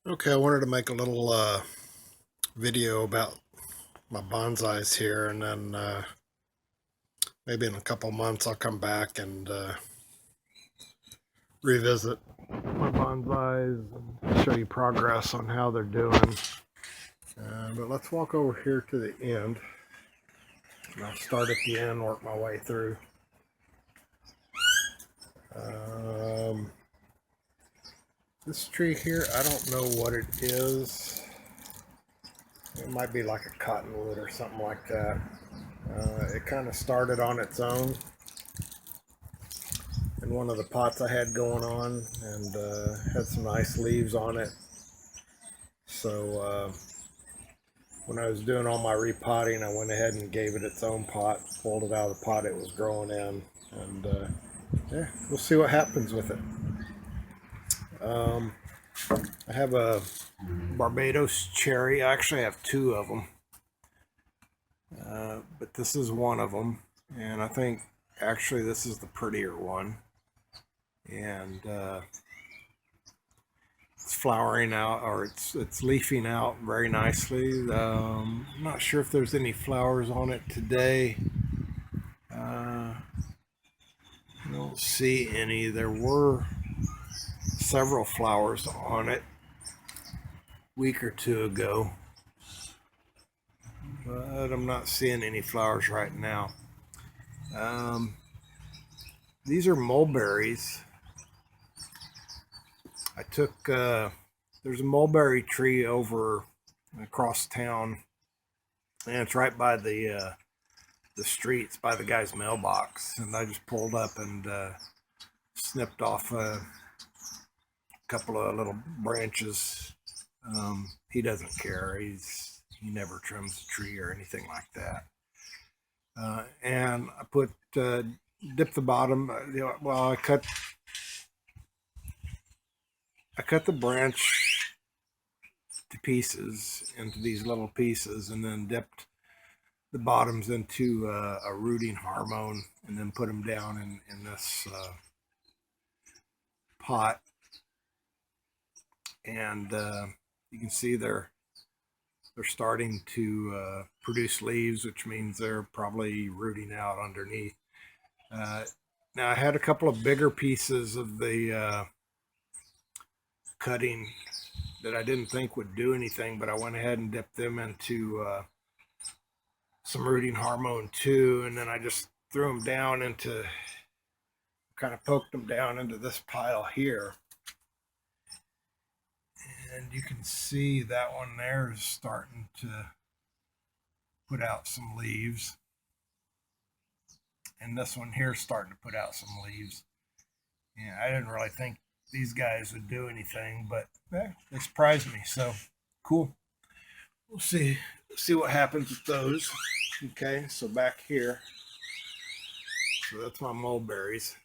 Okay, I wanted to make a little video about my bonsais here, and then maybe in a couple months I'll come back and revisit my bonsais and show you progress on how they're doing. But let's walk over here to the end. And I'll start at the end, work my way through. Um, this tree here, I don't know what it is. It might be like a cottonwood or something like that. It kind of started on its own in one of the pots I had going on, and had some nice leaves on it. So when I was doing all my repotting, I went ahead and gave it its own pot, pulled it out of the pot it was growing in, and yeah, we'll see what happens with it. Um, I have a Barbados cherry. I actually have two of them, but this is one of them, and I think actually this is the prettier one. And it's flowering out, or it's leafing out very nicely. I'm not sure if there's any flowers on it today. I don't see any. There were several flowers on it a week or two ago, but I'm not seeing any flowers right now. Um, these are mulberries. I took there's a mulberry tree over across town, and it's right by the streets by the guy's mailbox, and I just pulled up and snipped off a couple of little branches. He doesn't care. He never trims the tree or anything like that. And I put dip the bottom. Well, I cut the branch to pieces into these little pieces, and then dipped the bottoms into a rooting hormone, and then put them down in this pot. And you can see they're starting to produce leaves, which means they're probably rooting out underneath. Uh, Now I had a couple of bigger pieces of the cutting that I didn't think would do anything, but I went ahead and dipped them into some rooting hormone too, and then I just threw them down into, kind of poked them down into this pile here. And you can see that one there is starting to put out some leaves. And this one here is starting to put out some leaves. Yeah, I didn't really think these guys would do anything, but they surprised me. So cool. We'll see what happens with those. Okay, so back here, so that's my mulberries.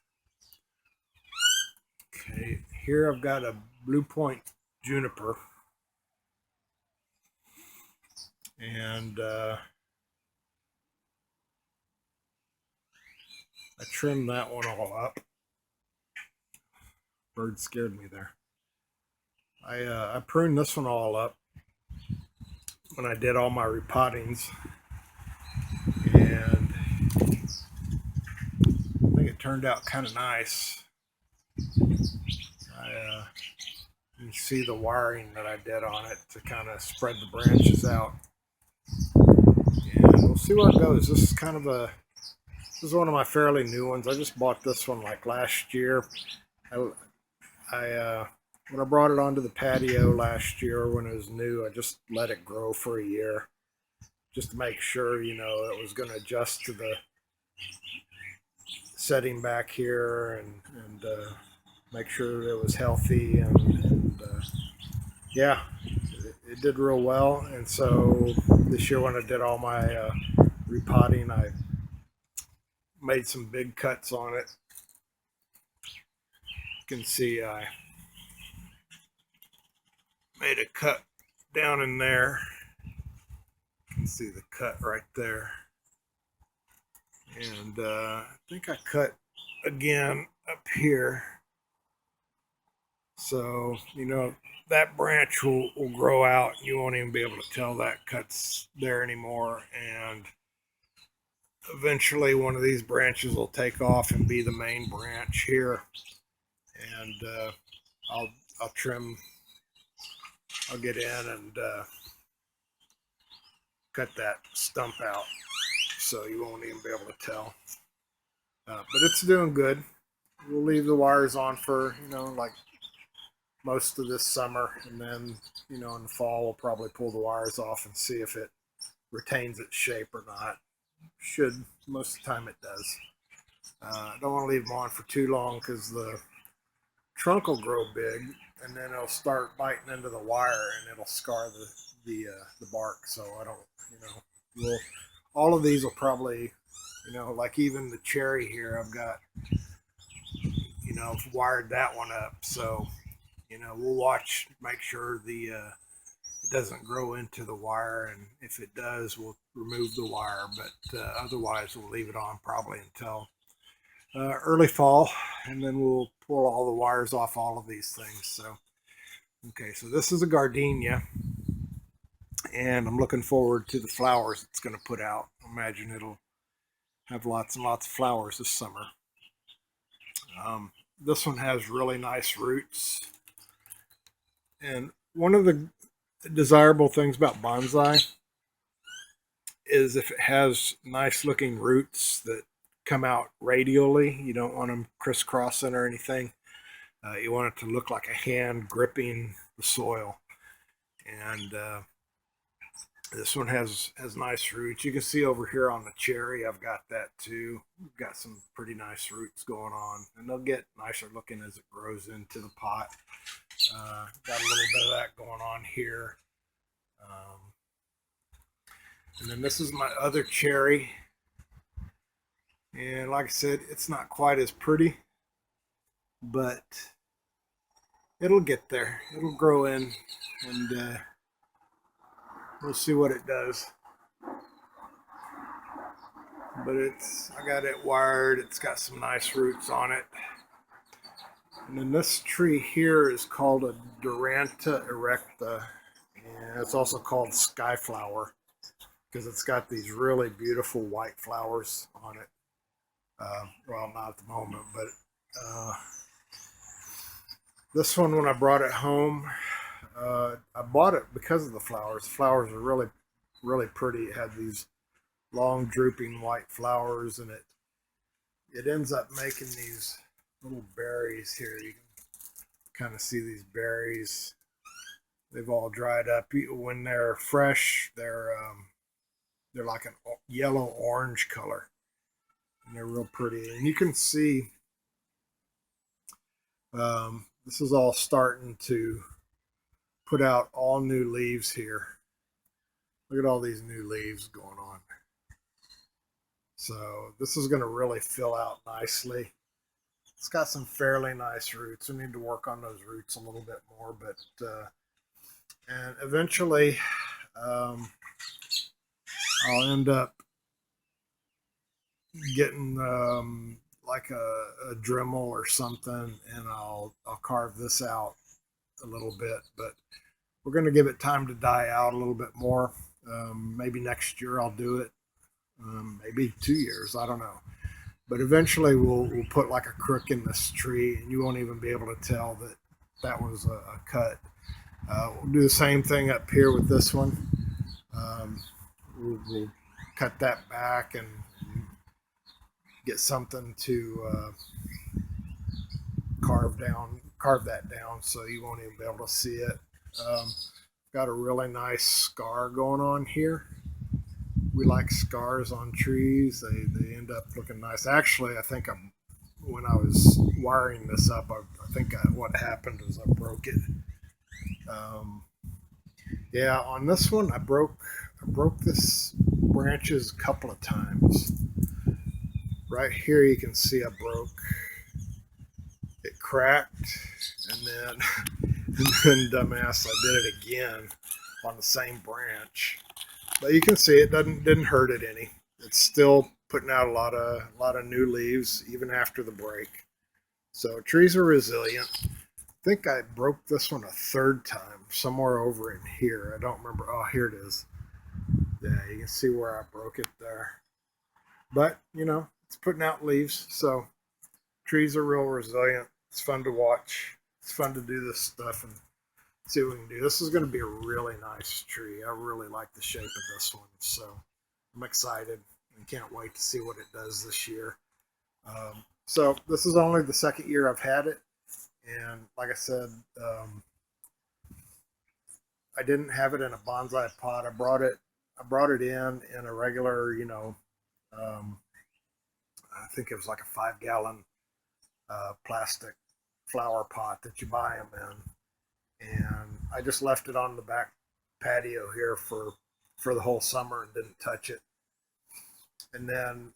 Okay, here I've got a Blue Point juniper, and I trimmed that one all up. Bird scared me there. I pruned this one all up when I did all my repottings, and I think it turned out kind of nice. You can see the wiring that I did on it to kind of spread the branches out, and we'll see where it goes. This is one of my fairly new ones. I just bought this one like last year. I when I brought it onto the patio last year when it was new, I just let it grow for a year just to make sure, it was going to adjust to the setting back here, and make sure it was healthy, and yeah, it did real well. And so this year when I did all my repotting, I made some big cuts on it. You can see I made a cut down in there. You can see the cut right there. And, I think I cut again up here. So, that branch will grow out. You won't even be able to tell that cut's there anymore. And eventually one of these branches will take off and be the main branch here. And I'll, I'll trim, I'll get in and cut that stump out so you won't even be able to tell. But it's doing good. We'll leave the wires on for, like most of this summer. And then, in the fall, we'll probably pull the wires off and see if it retains its shape or not. Should, most of the time it does. I don't want to leave them on for too long because the trunk will grow big and then it'll start biting into the wire and it'll scar the bark. So I don't, we'll, all of these will probably, like even the cherry here, I've got, wired that one up. So, we'll watch, make sure it doesn't grow into the wire, and if it does, we'll remove the wire. But otherwise, we'll leave it on probably until early fall, and then we'll pull all the wires off all of these things. So, okay, so this is a gardenia, and I'm looking forward to the flowers it's going to put out. I imagine it'll have lots and lots of flowers this summer. This one has really nice roots, and one of the desirable things about bonsai is if it has nice looking roots that come out radially. You don't want them crisscrossing or anything. You want it to look like a hand gripping the soil. And this one has nice roots. You can see over here on the cherry, I've got that too. We've got some pretty nice roots going on, and they'll get nicer looking as it grows into the pot. Got a little bit of that going on here. And then this is my other cherry. And like I said, it's not quite as pretty, but it'll get there. It'll grow in, and we'll see what it does. But I got it wired. It's got some nice roots on it. And then this tree here is called a Duranta erecta, and it's also called skyflower because it's got these really beautiful white flowers on it. Well, not at the moment, but this one, when I brought it home, I bought it because of the flowers. The flowers are really, really pretty. It had these long drooping white flowers, and it ends up making these little berries here. You can kind of see these berries. They've all dried up. When they're fresh, they're like a yellow orange color, and they're real pretty. And you can see this is all starting to put out all new leaves here. Look at all these new leaves going on. So this is going to really fill out nicely. It's got some fairly nice roots. We need to work on those roots a little bit more, but and eventually I'll end up getting like a Dremel or something, and I'll carve this out a little bit. But we're going to give it time to die out a little bit more. Maybe next year I'll do it. Maybe 2 years. I don't know. But eventually we'll put like a crook in this tree, and you won't even be able to tell that was a cut. We'll do the same thing up here with this one. We'll cut that back and get something to carve that down so you won't even be able to see it. Got a really nice scar going on here. We like scars on trees. They end up looking nice. Actually, I think when I was wiring this up, I think what happened was I broke it. Yeah, on this one, I broke this branches a couple of times. Right here, you can see I broke. It cracked, and then dumbass, I did it again on the same branch. But you can see it didn't hurt it any. It's still putting out a lot of new leaves even after the break. So trees are resilient. think I broke this one a third time, somewhere over in here. I don't remember. Oh, here it is. Yeah, you can see where I broke it there. But, it's putting out leaves, so trees are real resilient. It's fun to watch. It's fun to do this stuff and see what we can do. This is going to be a really nice tree. I really like the shape of this one, so I'm excited and can't wait to see what it does this year. So this is only the second year I've had it, and like I said, I didn't have it in a bonsai pot. I brought it in a regular, um, I think it was like a 5 gallon plastic flower pot that you buy them in, and I just left it on the back patio here for the whole summer and didn't touch it. And then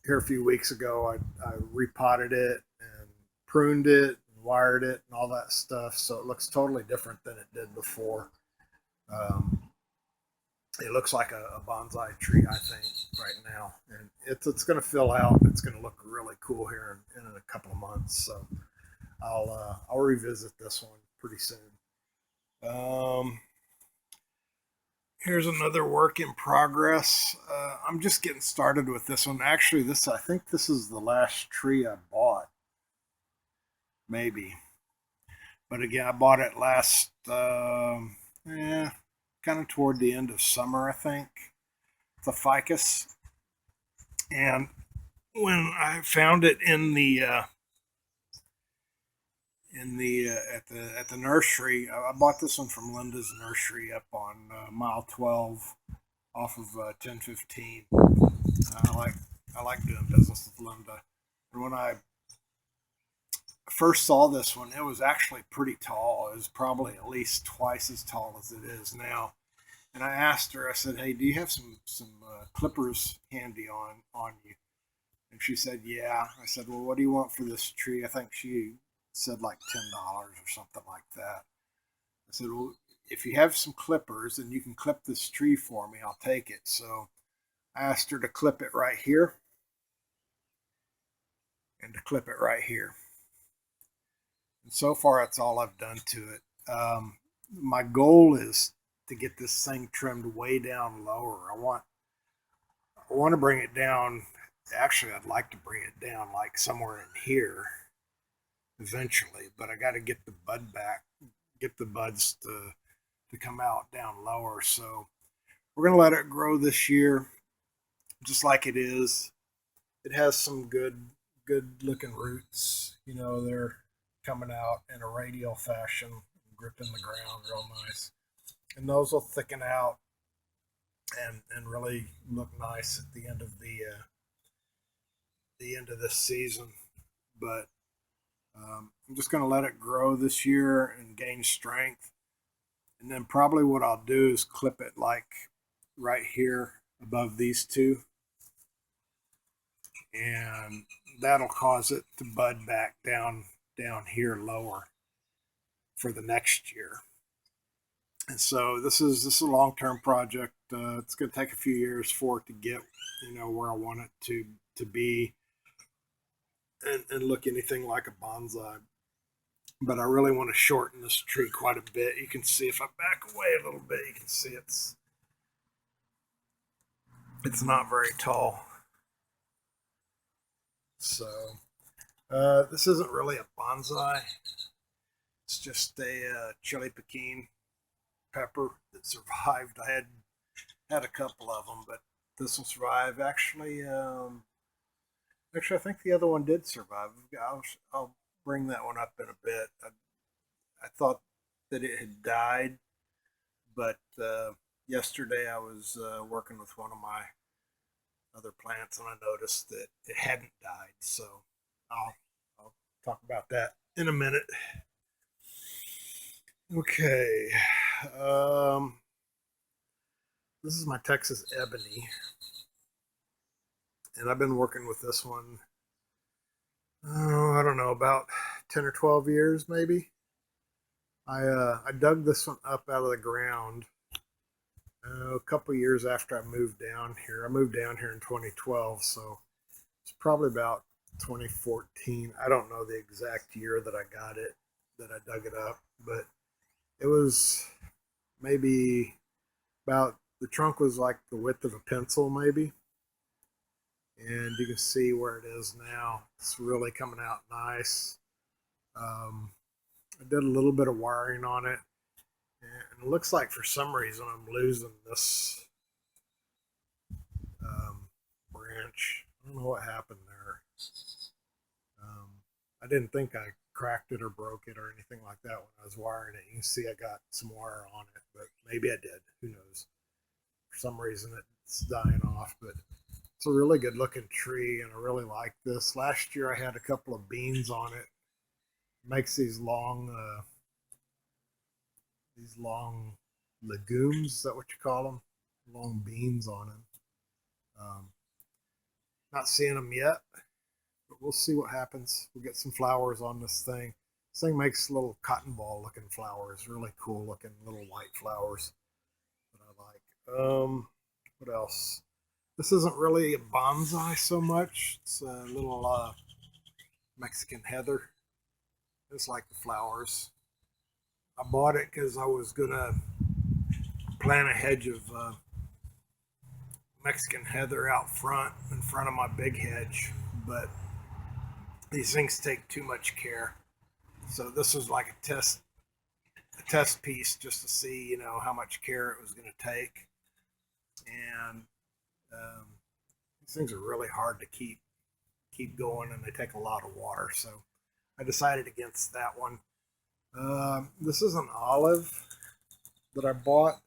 here a few weeks ago, I repotted it and pruned it and wired it and all that stuff, so it looks totally different than it did before. Um, it looks like a bonsai tree, I think, right now, and it's going to fill out. It's going to look really cool here in a couple of months. So I'll revisit this one pretty soon. Um, Here's another work in progress. I'm just getting started with this one. Actually, I think this is the last tree I bought, maybe. But again, I bought it last, kind of toward the end of summer, I think. It's a ficus, and when I found it at the nursery, I bought this one from Linda's nursery up on mile 12 off of 1015. I like doing business with Linda. And when I first saw this one, it was actually pretty tall. It was probably at least twice as tall as it is now. And I asked her, I said, "Hey, do you have some clippers handy on you?" And she said, "Yeah." I said, "Well, what do you want for this tree?" I think she said like $10 or something like that. I said, "Well, if you have some clippers and you can clip this tree for me, I'll take it." So I asked her to clip it right here and to clip it right here. And so far, that's all I've done to it. My goal is to get this thing trimmed way down lower. I want to bring it down. Actually, I'd like to bring it down like somewhere in here eventually, but I got to get the bud back, get the buds to come out down lower. So we're gonna let it grow this year, just like it is. It has some good looking roots. They're coming out in a radial fashion, gripping the ground real nice, and those will thicken out and really look nice at the end of this season. But I'm just going to let it grow this year and gain strength. And then probably what I'll do is clip it like right here above these two. And that'll cause it to bud back down here lower for the next year. And so this is a long-term project. It's going to take a few years for it to get where I want it to be and look anything like a bonsai. But I really want to shorten this tree quite a bit. You can see if I back away a little bit, you can see it's not very tall. So this isn't really a bonsai. It's just a chili pekin pepper that survived. I had a couple of them, but this will survive. Actually, I think the other one did survive. I'll bring that one up in a bit. I thought that it had died, but yesterday I was working with one of my other plants and I noticed that it hadn't died. So I'll talk about that in a minute. Okay. This is my Texas ebony, and I've been working with this one. Oh, I don't know, about 10 or 12 years, maybe. I dug this one up out of the ground a couple years after I moved down here. I moved down here in 2012, so it's probably about 2014. I don't know the exact year that I got it, that I dug it up, but it was maybe about, the trunk was like the width of a pencil, maybe. And you can see where it is now. It's really coming out nice. Um, I did a little bit of wiring on it, and it looks like for some reason I'm losing this branch. I don't know what happened there. Um, I didn't think I cracked it or broke it or anything like that when I was wiring it. You can see I got some wire on it, but maybe I did. Who knows? For some reason it's dying off, but it's a really good looking tree, and I really like this. Last year I had a couple of beans on it. It makes these long legumes. Is that what you call them? Long beans on them. Not seeing them yet, but we'll see what happens. We'll get some flowers on this thing. This thing makes little cotton ball looking flowers, really cool looking little white flowers that I like. What else? This isn't really a bonsai so much. It's a little Mexican heather. Just like the flowers. I bought it because I was gonna plant a hedge of Mexican heather out front, in front of my big hedge, but these things take too much care. So this was like a test piece just to see, how much care it was going to take. And um, these things are really hard to keep going, and they take a lot of water. So I decided against that one. This is an olive that I bought,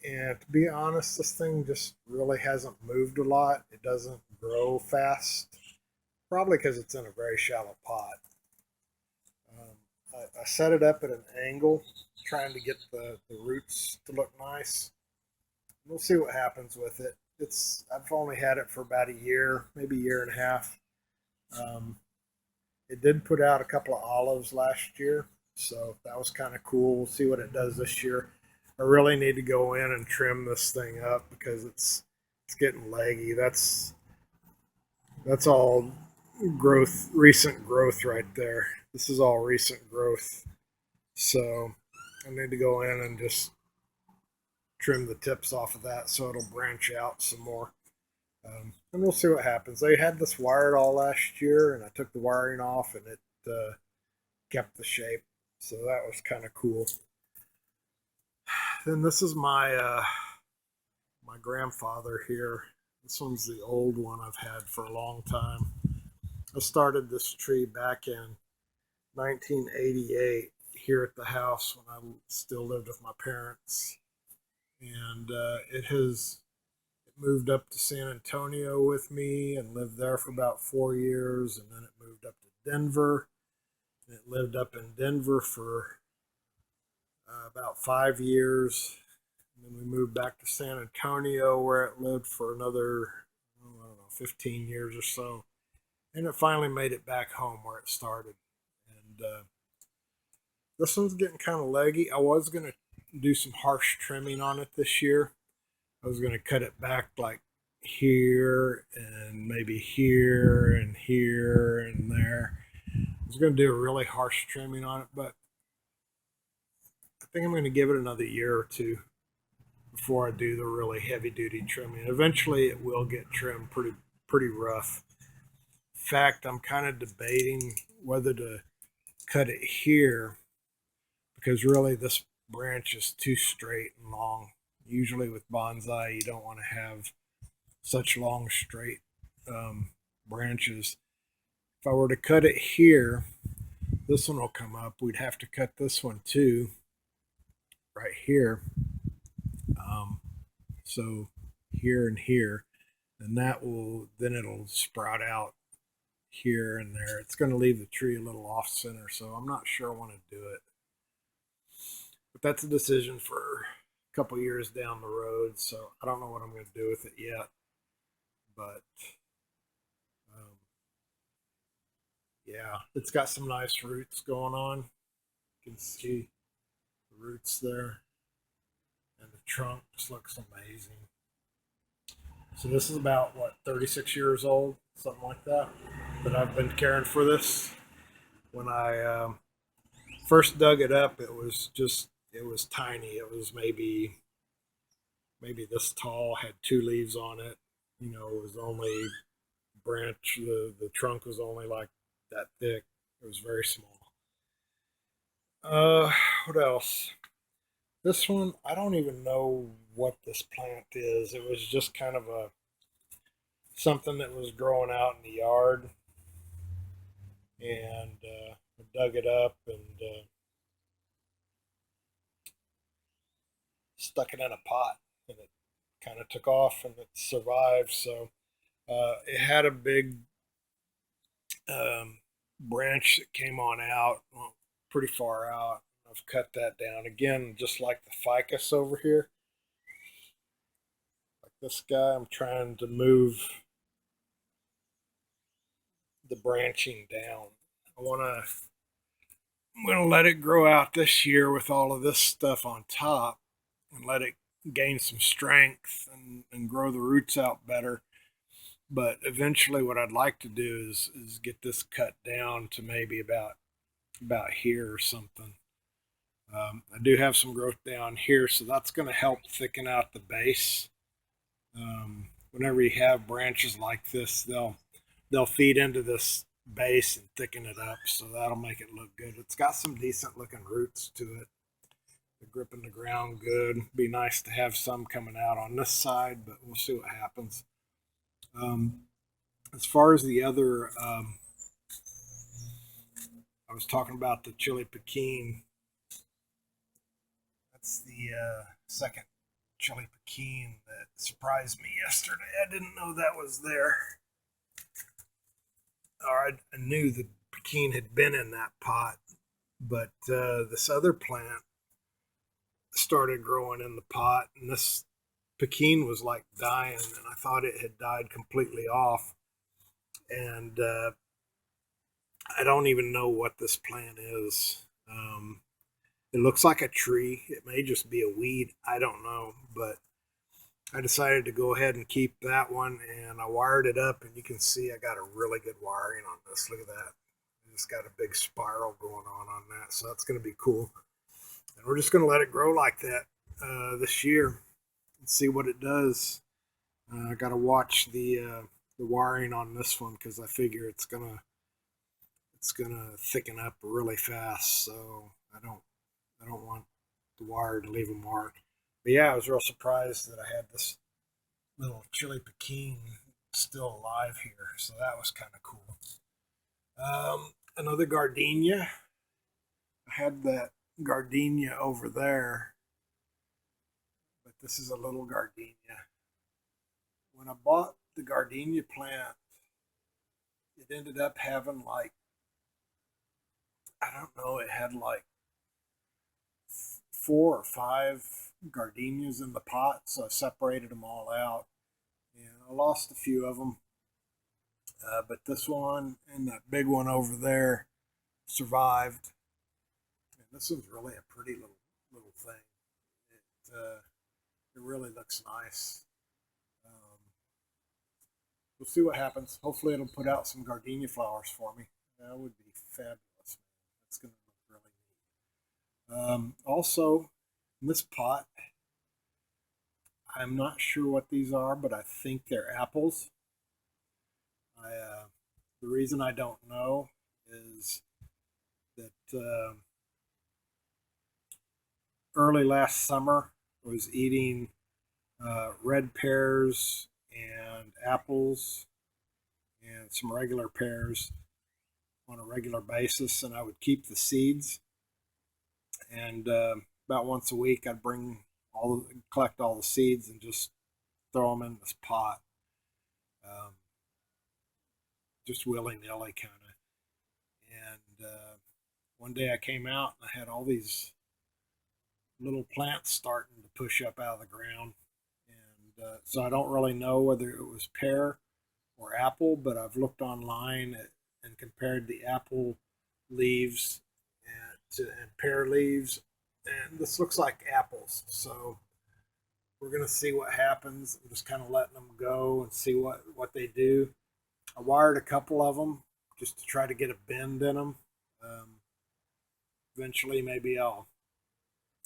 and to be honest, this thing just really hasn't moved a lot. It doesn't grow fast, probably because it's in a very shallow pot. I set it up at an angle, trying to get the roots to look nice. We'll see what happens with it. I've only had it for about a year, maybe a year and a half. Um, it did put out a couple of olives last year, so that was kind of cool. We'll see what it does this year. I really need to go in and trim this thing up because it's getting leggy. That's all recent growth right there. This is all recent growth. So I need to go in and just trim the tips off of that so it'll branch out some more. And we'll see what happens. They had this wired all last year, and I took the wiring off, and it kept the shape. So that was kind of cool. Then this is my grandfather here. This one's the old one I've had for a long time. I started this tree back in 1988 here at the house when I still lived with my parents, and it moved up to San Antonio with me and lived there for about 4 years, and then it moved up to Denver. And it lived up in Denver for about 5 years. And then we moved back to San Antonio where it lived for another, I don't know, 15 years or so. And it finally made it back home where it started. And this one's getting kind of leggy. I was going to do some harsh trimming on it this year. I was going to cut it back like here and maybe here and here and there. I was going to do a really harsh trimming on it, but I think I'm going to give it another year or two before I do the really heavy duty trimming. Eventually it will get trimmed pretty rough. In fact, I'm kind of debating whether to cut it here because really this branch is too straight and long. Usually with bonsai, you don't want to have such long straight branches. If I were to cut it here, this one will come up. We'd have to cut this one too, right here. So here and here, and then it'll sprout out here and there. It's going to leave the tree a little off center, so I'm not sure I want to do it. But that's a decision for a couple years down the road, so I don't know what I'm going to do with it yet. But um, yeah, it's got some nice roots going on. You can see the roots there, and the trunk just looks amazing. So this is about what, 36 years old. something like that. But I've been caring for this. When I first dug it up, it was tiny. It was maybe this tall, had two leaves on it. You know, it was only branch. The trunk was only like that thick. It was very small. Uh, what else? This one, I don't even know what this plant is. It was just kind of a something that was growing out in the yard, and I dug it up and stuck it in a pot, and it kind of took off and it survived. So it had a big branch that came on out, well, pretty far out. I've cut that down again, just like the ficus over here. Like this guy, I'm trying to move the branching down. I want to. I'm going to let it grow out this year with all of this stuff on top, and let it gain some strength and grow the roots out better. But eventually, what I'd like to do is get this cut down to maybe about here or something. I do have some growth down here, so that's going to help thicken out the base. Whenever you have branches like this, they'll feed into this base and thicken it up, so that'll make it look good. It's got some decent looking roots to it. They're gripping the ground good. Be nice to have some coming out on this side, but we'll see what happens. Um, as far as the other, I was talking about the chili pekin. That's the second chili pekin that surprised me yesterday. I didn't know that was there. Or I knew the pekin had been in that pot, but this other plant started growing in the pot, and this pekin was like dying, and I thought it had died completely off. And I don't even know what this plant is. It looks like a tree. It may just be a weed. I don't know, but I decided to go ahead and keep that one, and I wired it up, and you can see I got a really good wiring on this. Look at that. It's got a big spiral going on that, so that's going to be cool. And we're just going to let it grow like that this year and see what it does. I got to watch the wiring on this one because I figure it's gonna thicken up really fast. So I don't want the wire to leave a mark. But yeah, I was real surprised that I had this little chili pekin still alive here. So that was kind of cool. Another gardenia. I had that gardenia over there, but this is a little gardenia. When I bought the gardenia plant, it ended up having like, I don't know, it had like four or five gardenias in the pot, so I separated them all out, and I lost a few of them. But this one and that big one over there survived. And this is really a pretty little thing. It really looks nice. Um, we'll see what happens. Hopefully, it'll put out some gardenia flowers for me. That would be fabulous. That's going to look really neat. Also, in this pot, I'm not sure what these are, but I think they're apples. The reason I don't know is that early last summer I was eating red pears and apples and some regular pears on a regular basis, and I would keep the seeds. And about once a week, I'd collect all the seeds and just throw them in this pot, um, just willy nilly kind of. And one day I came out and I had all these little plants starting to push up out of the ground. And so I don't really know whether it was pear or apple, but I've looked online and compared the apple leaves and pear leaves, and this looks like apples. So we're going to see what happens. I'm just kind of letting them go and see what they do. I wired a couple of them just to try to get a bend in them. Um, Eventually, maybe I'll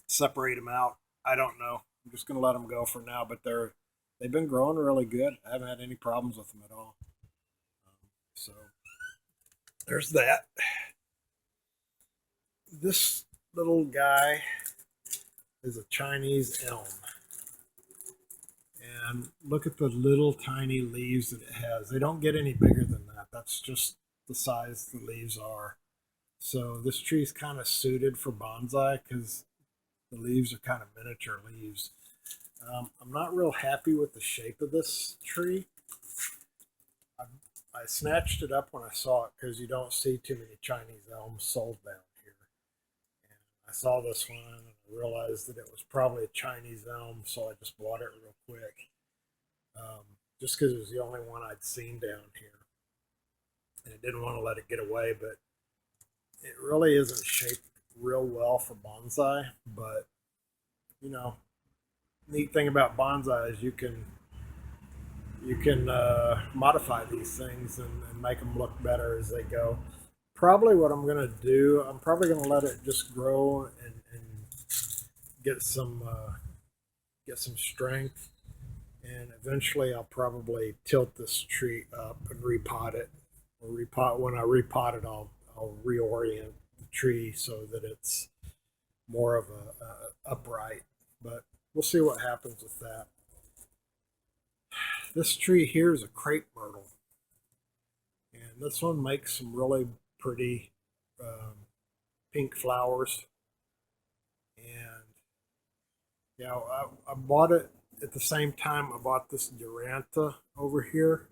separate them out. I don't know. I'm just going to let them go for now, but they've been growing really good. I haven't had any problems with them at all. So there's that. This little guy is a Chinese elm. And look at the little tiny leaves that it has. They don't get any bigger than that. That's just the size the leaves are. So this tree is kind of suited for bonsai because the leaves are kind of miniature leaves. I'm not real happy with the shape of this tree. I, I snatched it up when I saw it because you don't see too many Chinese elms sold down here. And I saw this one and I realized that it was probably a Chinese elm, so I just bought it real quick. Just because it was the only one I'd seen down here. And I didn't want to let it get away, but it really isn't shaped real well for bonsai. But, you know, neat thing about bonsai is you can modify these things and make them look better as they go. Probably what I'm going to do, I'm probably going to let it just grow and get some strength, and eventually I'll probably tilt this tree up and repot it. Or repot when I repot it, I'll reorient the tree so that it's more of a upright. But we'll see what happens with that. This tree here is a crepe myrtle, and this one makes some really pretty um, pink flowers. And yeah, I bought it at the same time I bought this Duranta over here.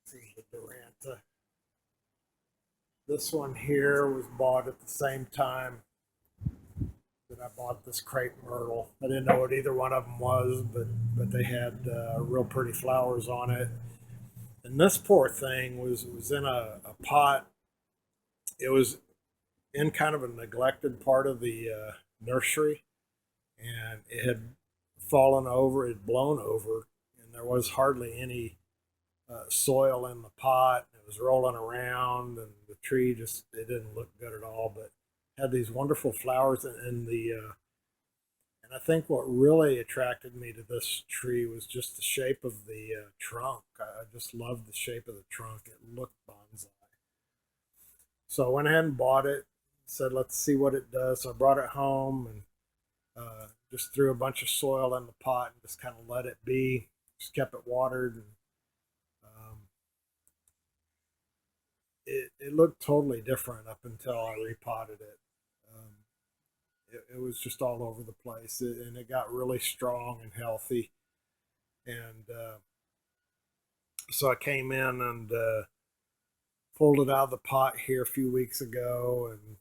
This is the Duranta. This one here was bought at the same time that I bought this crepe myrtle. I didn't know what either one of them was, but they had real pretty flowers on it. And this poor thing was in a pot. It was in kind of a neglected part of the nursery, and it had fallen over, it had blown over, and there was hardly any soil in the pot. It was rolling around, and the tree just it didn't look good at all. But had these wonderful flowers in the and I think what really attracted me to this tree was just the shape of the trunk. I just loved the shape of the trunk. It looked bonsai. So I went ahead and bought it. Said, let's see what it does. So I brought it home and just threw a bunch of soil in the pot and just kind of let it be. Just kept it watered. And um, it looked totally different up until I repotted it. It was just all over the place, and it got really strong and healthy. And so I came in and pulled it out of the pot here a few weeks ago and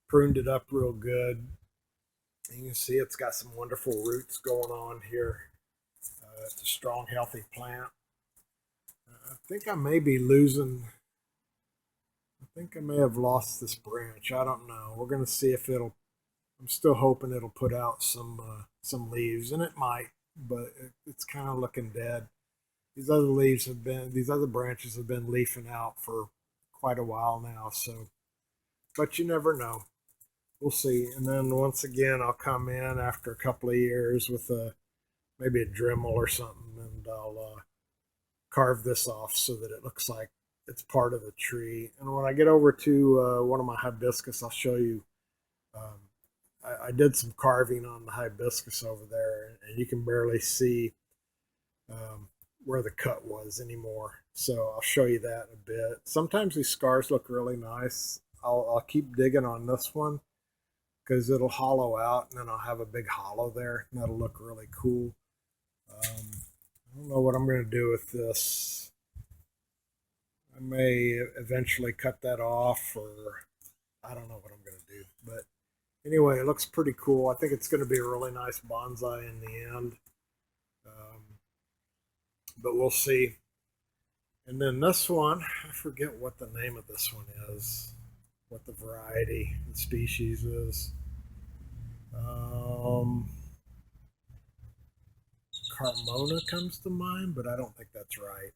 pruned it up real good. And you can see it's got some wonderful roots going on here. It's a strong, healthy plant. I think I may be losing. I think I may have lost this branch. I don't know. We're going to see if it'll. I'm still hoping it'll put out some leaves, and it might, but it's kind of looking dead. These other branches have been leafing out for quite a while now. So, but you never know. We'll see. And then once again, I'll come in after a couple of years with maybe a Dremel or something, and I'll carve this off so that it looks like it's part of the tree. And when I get over to one of my hibiscus, I'll show you. Um, I did some carving on the hibiscus over there, and you can barely see um, where the cut was anymore. So I'll show you that in a bit. Sometimes these scars look really nice. I'll keep digging on this one because it'll hollow out, and then I'll have a big hollow there, and that'll look really cool. I don't know what I'm going to do with this. I may eventually cut that off, or I don't know what I'm going to do. But anyway, it looks pretty cool. I think it's going to be a really nice bonsai in the end. But we'll see. And then this one, I forget what the name of this one is, what the variety, the species is. Carmona comes to mind, but I don't think that's right.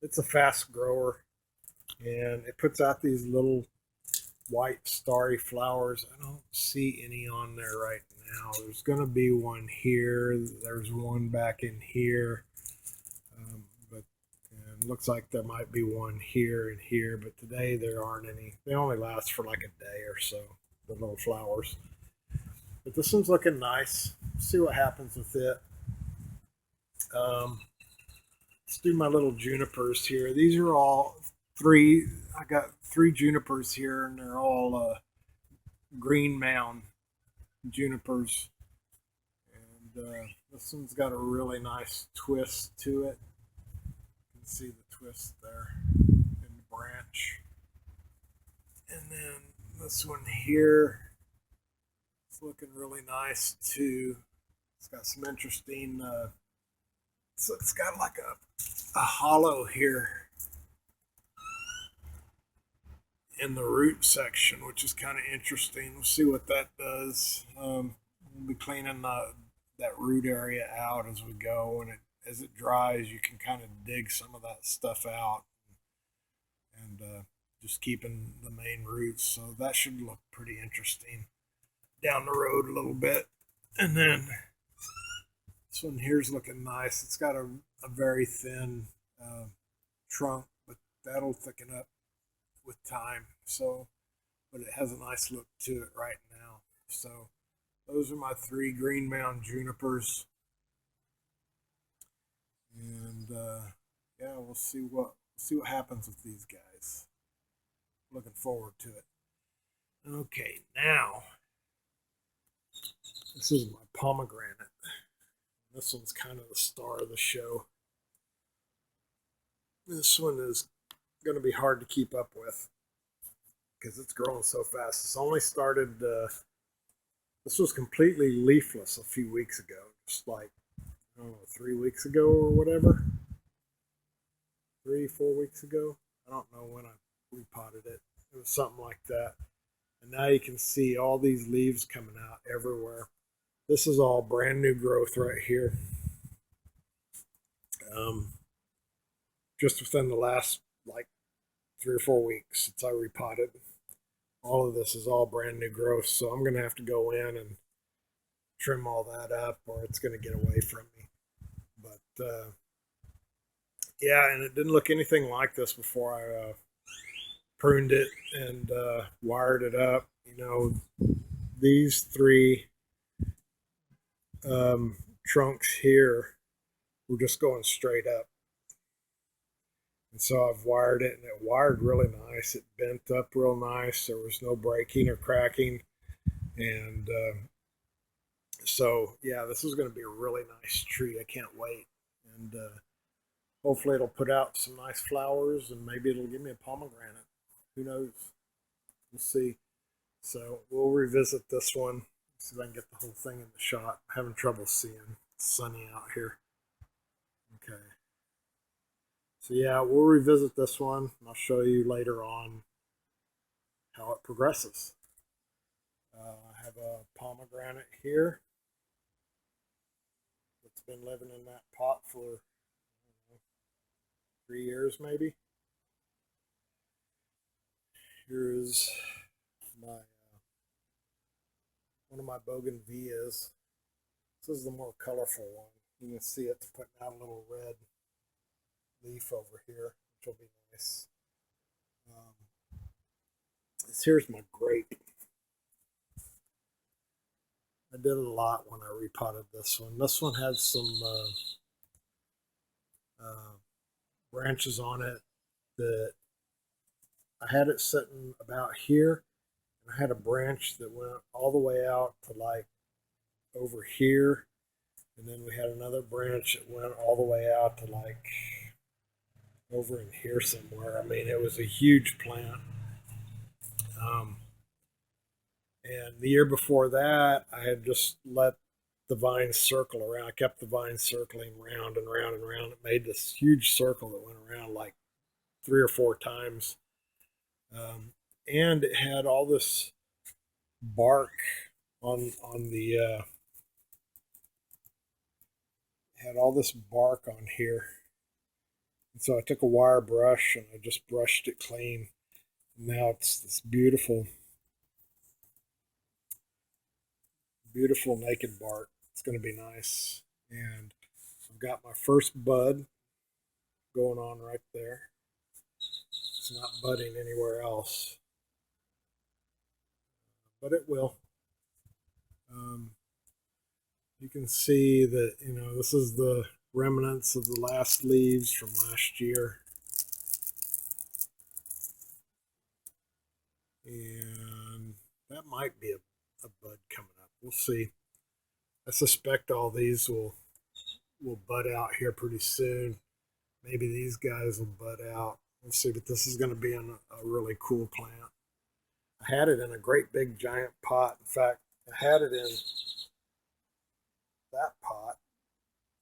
It's a fast grower, and it puts out these little white starry flowers. I don't see any on there right now. There's going to be one here. There's one back in here. But and it looks like there might be one here and here, but today there aren't any. They only last for like a day or so, the little flowers. But this one's looking nice. See what happens with it. Let's do my little junipers here. These are all three. I got three junipers here, and they're all green mound junipers. And this one's got a really nice twist to it. You can see the twist there in the branch. And then this one here, it's looking really nice too. It's got some interesting, so it's got like a hollow here in the root section, which is kind of interesting. We'll see what that does. We'll be cleaning that root area out as we go, and as it dries, you can kind of dig some of that stuff out, and just keeping the main roots. So that should look pretty interesting down the road a little bit. And then this one here's looking nice. It's got a very thin trunk, but that'll thicken up with time. So, but it has a nice look to it right now. So those are my three green mound junipers. And yeah, we'll see what happens with these guys. Looking forward to it. Okay, now this is my pomegranate. This one's kind of the star of the show. This one is going to be hard to keep up with because it's growing so fast. It's only started, this was completely leafless a few weeks ago, just like, I don't know, 3 weeks ago or whatever. 3-4 weeks ago. I don't know when I repotted it. It was something like that. And now you can see all these leaves coming out everywhere. This is all brand new growth right here. Just within the last like 3 or 4 weeks since I repotted. All of this is all brand new growth, so I'm going to have to go in and trim all that up or it's going to get away from me. But yeah, and it didn't look anything like this before I pruned it and wired it up. You know, these three trunks here were just going straight up. And so I've wired it, and it wired really nice. It bent up real nice. There was no breaking or cracking. And so, yeah, this is going to be a really nice tree. I can't wait. And hopefully it'll put out some nice flowers, and maybe it'll give me a pomegranate. Who knows? We'll see. So we'll revisit this one. See if I can get the whole thing in the shot. I'm having trouble seeing. It's sunny out here. Okay. So yeah, we'll revisit this one, and I'll show you later on how it progresses. I have a pomegranate here that's been living in that pot for, I don't know, 3 years maybe. Here's my one of my bougainvilleas. This is the more colorful one. You can see it's putting out a little red leaf over here, which will be nice. Here's my grape. I did a lot when I repotted this one. This one had some branches on it that I had it sitting about here. And I had a branch that went all the way out to like over here. And then we had another branch that went all the way out to like over in here somewhere. I mean, it was a huge plant. And the year before that, I had just let the vines circle around. I kept the vines circling round and round and round. It made this huge circle that went around like 3 or 4 times. And it had all this bark on the had all this bark on here. And so I took a wire brush and I just brushed it clean. Now it's this beautiful, beautiful naked bark. It's going to be nice. And I've got my first bud going on right there. It's not budding anywhere else, but it will. Um, you can see that, this is the remnants of the last leaves from last year. And that might be a bud coming up. We'll see. I suspect all these will bud out here pretty soon. Maybe these guys will bud out. We'll see, but this is going to be in a really cool plant. I had it in a great big giant pot. In fact, I had it in that pot,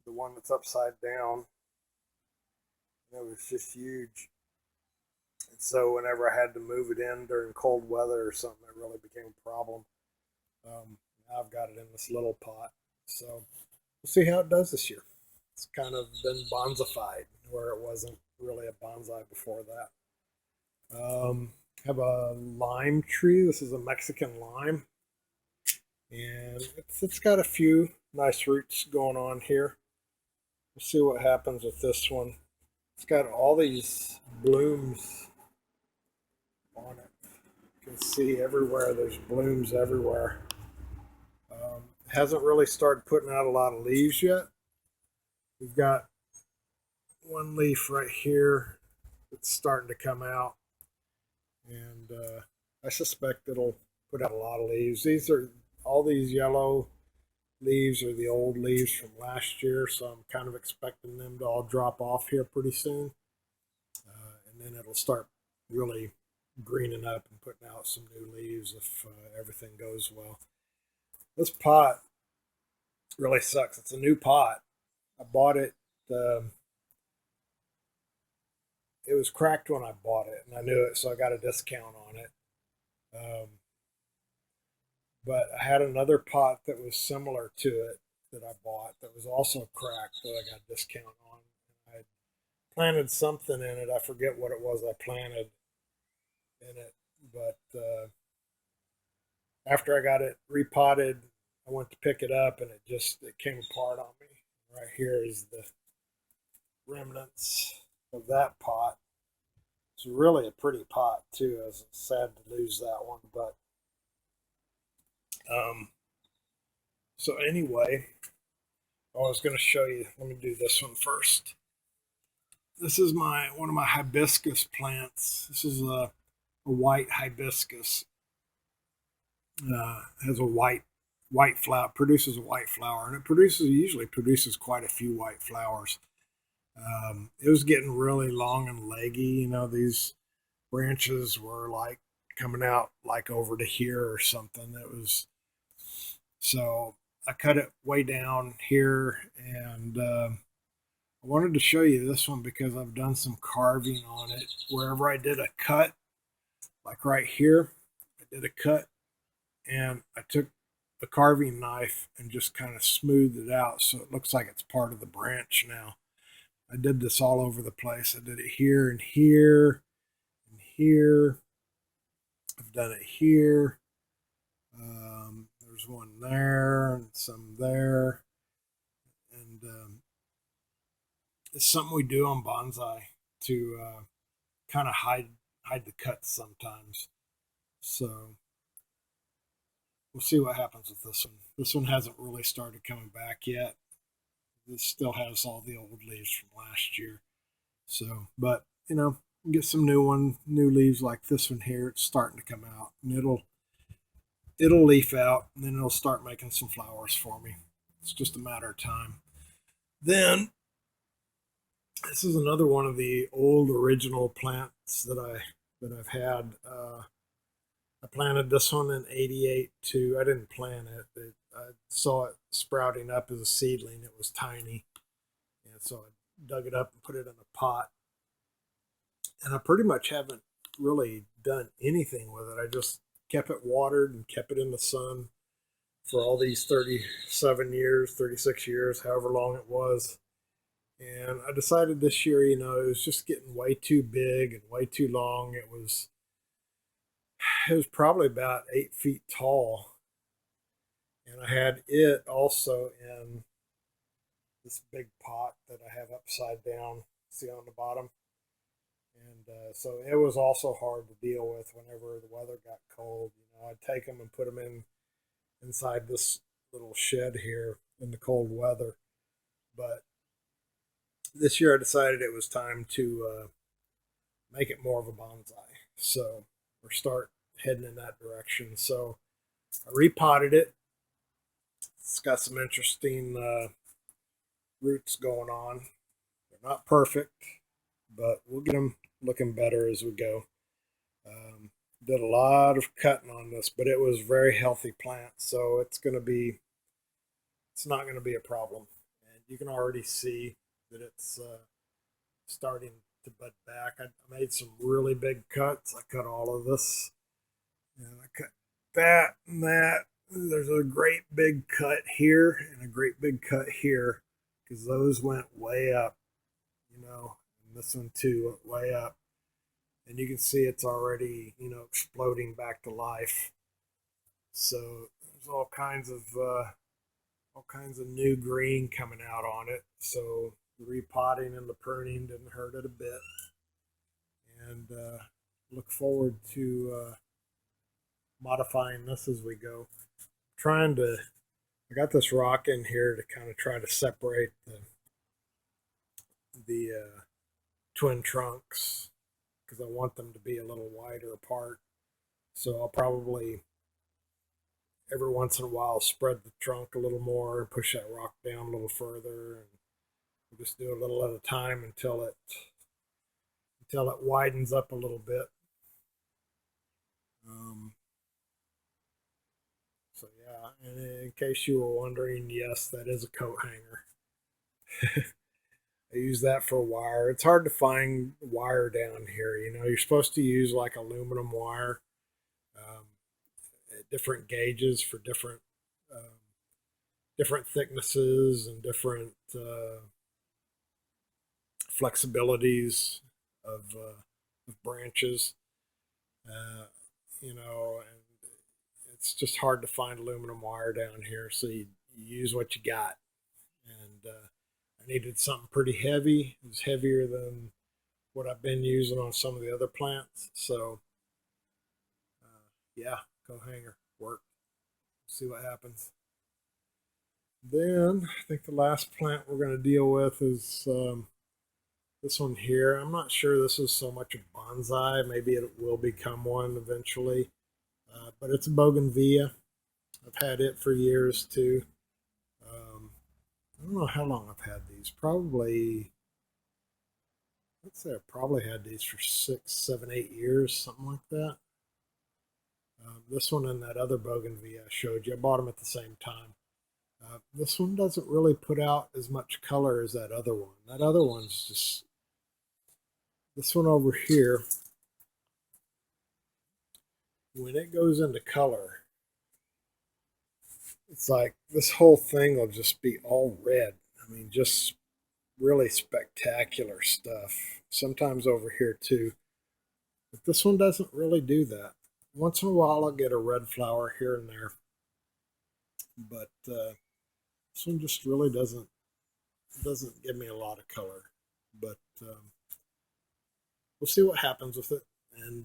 the one that's upside down. It was just huge. And so whenever I had to move it in during cold weather or something, it really became a problem. Now I've got it in this little pot. So we'll see how it does this year. It's kind of been bonsaified where it wasn't really a bonsai before that. Have a lime tree. This is a Mexican lime. And it's got a few nice roots going on here. We'll see what happens with this one. It's got all these blooms on it. You can see everywhere, there's blooms everywhere. It hasn't really started putting out a lot of leaves yet. We've got one leaf right here that's starting to come out, and I suspect it'll put out a lot of leaves. All these yellow leaves are the old leaves from last year, so I'm kind of expecting them to all drop off here pretty soon, and then it'll start really greening up and putting out some new leaves if everything goes well. This pot really sucks. It's a new pot. I bought it. It was cracked when I bought it, and I knew it, so I got a discount on it. But I had another pot that was similar to it that I bought that was also cracked that I got a discount on. I planted something in it. I forget what it was I planted in it, but after I got it repotted, I went to pick it up and it came apart on me. Right here is the remnants of that pot. It's really a pretty pot too. I was sad to lose that one, but so anyway, I was going to show you. Let me do this one first. This is one of my hibiscus plants. This is a white hibiscus. Has a white flower, produces a white flower, and it usually produces quite a few white flowers. It was getting really long and leggy. These branches were like coming out like over to here or something. So I cut it way down here, and I wanted to show you this one because I've done some carving on it. Wherever I did a cut, like right here, I did a cut, and I took the carving knife and just kind of smoothed it out so it looks like it's part of the branch now. I did this all over the place. I did it here and here and here. I've done it here. There's one there and some there. And it's something we do on bonsai to kind of hide the cuts sometimes. So we'll see what happens with this one. This one hasn't really started coming back yet. This still has all the old leaves from last year. So, but get some new leaves like this one here. It's starting to come out, and it'll leaf out, and then it'll start making some flowers for me. It's just a matter of time. Then this is another one of the old original plants that I've had. I planted this one in '88 too. I didn't plant it. I saw it sprouting up as a seedling. It was tiny, and so I dug it up and put it in a pot. And I pretty much haven't really done anything with it. I just kept it watered and kept it in the sun for all these 37 years, 36 years, however long it was. And I decided this year, it was just getting way too big and way too long. It was probably about 8 feet tall, and I had it also in this big pot that I have upside down. See on the bottom, and so it was also hard to deal with whenever the weather got cold. I'd take them and put them inside this little shed here in the cold weather. But this year I decided it was time to make it more of a bonsai. So or start heading in that direction. So I repotted it. It's got some interesting roots going on. They're not perfect, but we'll get them looking better as we go. Um, did a lot of cutting on this, but it was very healthy plant, so it's not going to be a problem. And you can already see that it's starting to bud back. I made some really big cuts. I cut all of this, and I cut that and that. There's a great big cut here and a great big cut here because those went way up, and this one too went way up. And you can see it's already, exploding back to life. So there's all kinds of new green coming out on it. So the repotting and the pruning didn't hurt it a bit. And look forward to modifying this as we go. I got this rock in here to kind of try to separate the twin trunks because I want them to be a little wider apart. So I'll probably every once in a while spread the trunk a little more and push that rock down a little further, and we'll just do a little at a time until it widens up a little bit. Um, so yeah, and in case you were wondering, yes, that is a coat hanger. I use that for wire. It's hard to find wire down here. You're supposed to use like aluminum wire um, at different gauges for um, different thicknesses and different flexibilities of branches. Uh, and it's just hard to find aluminum wire down here, so you use what you got. And I needed something pretty heavy. It was heavier than what I've been using on some of the other plants. So, yeah, coat hanger worked. See what happens. Then I think the last plant we're going to deal with is this one here. I'm not sure this is so much a bonsai. Maybe it will become one eventually. But it's a bougainvillea. I've had it for years too. I don't know how long I've had these. Let's say I've probably had these for 6, 7, 8 years, something like that. This one and that other bougainvillea I showed you, I bought them at the same time. This one doesn't really put out as much color as that other one. That other one's just, this one over here, when it goes into color, it's like this whole thing will just be all red. I mean, just really spectacular stuff. Sometimes over here too. But this one doesn't really do that. Once in a while I'll get a red flower here and there. But this one just really doesn't give me a lot of color. But we'll see what happens with it. And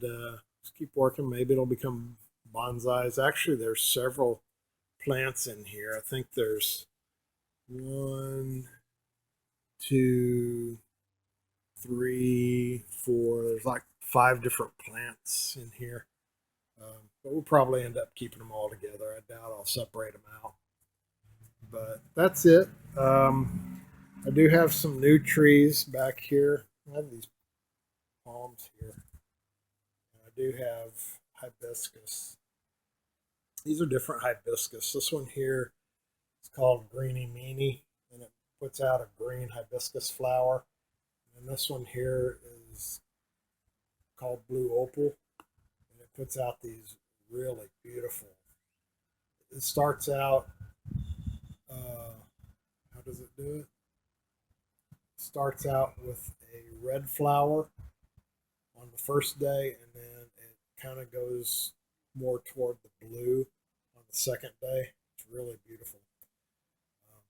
just keep working. Maybe it'll become bonsais. Actually, there's several plants in here. I think there's 1, 2, 3, 4. There's like 5 different plants in here. But we'll probably end up keeping them all together. I doubt I'll separate them out. But that's it. I do have some new trees back here. I have these palms here. I do have hibiscus. These are different hibiscus. This one here is called Greeny Meanie, and it puts out a green hibiscus flower. And this one here is called Blue Opal, and it puts out these really beautiful it starts out. How does it do it? Starts out with a red flower on the first day, and then it kind of goes more toward the blue on the second day. It's really beautiful. Um,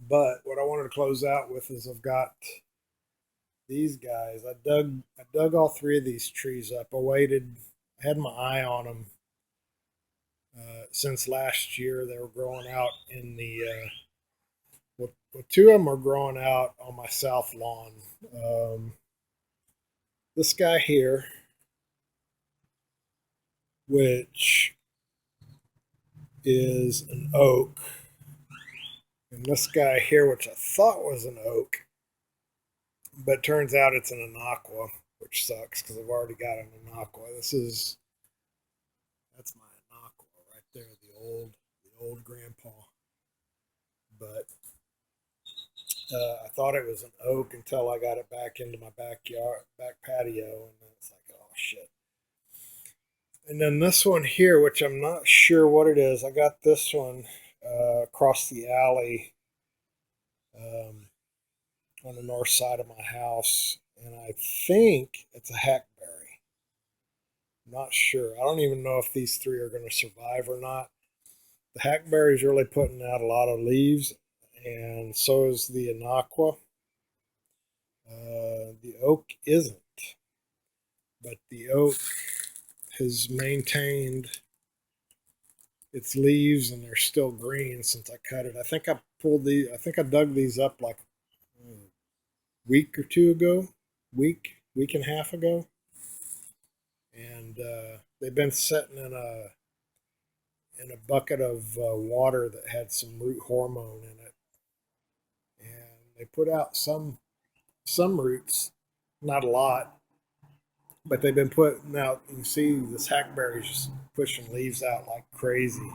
but what I wanted to close out with is I've got these guys. I dug all three of these trees up. I waited. I had my eye on them since last year. They were growing out in the well, two of them are growing out on my south lawn. Um, this guy here, which is an oak, and this guy here, which I thought was an oak, but turns out it's an Anaqua, which sucks because I've already got an Anaqua. That's my Anaqua right there, the old grandpa. But I thought it was an oak until I got it back into my back patio, and then it's like, oh shit. And then this one here, which I'm not sure what it is, I got this one across the alley um, on the north side of my house, and I think it's a hackberry. I'm not sure. I don't even know if these three are going to survive or not. The hackberry is really putting out a lot of leaves, and so is the Anaqua. The oak isn't, but the oak has maintained its leaves and they're still green since I cut it. I think I dug these up like a week or two ago, week and a half ago, and they've been sitting in a bucket of water that had some root hormone in it, and they put out some roots, not a lot, but they've been putting out. You can see this hackberry is just pushing leaves out like crazy.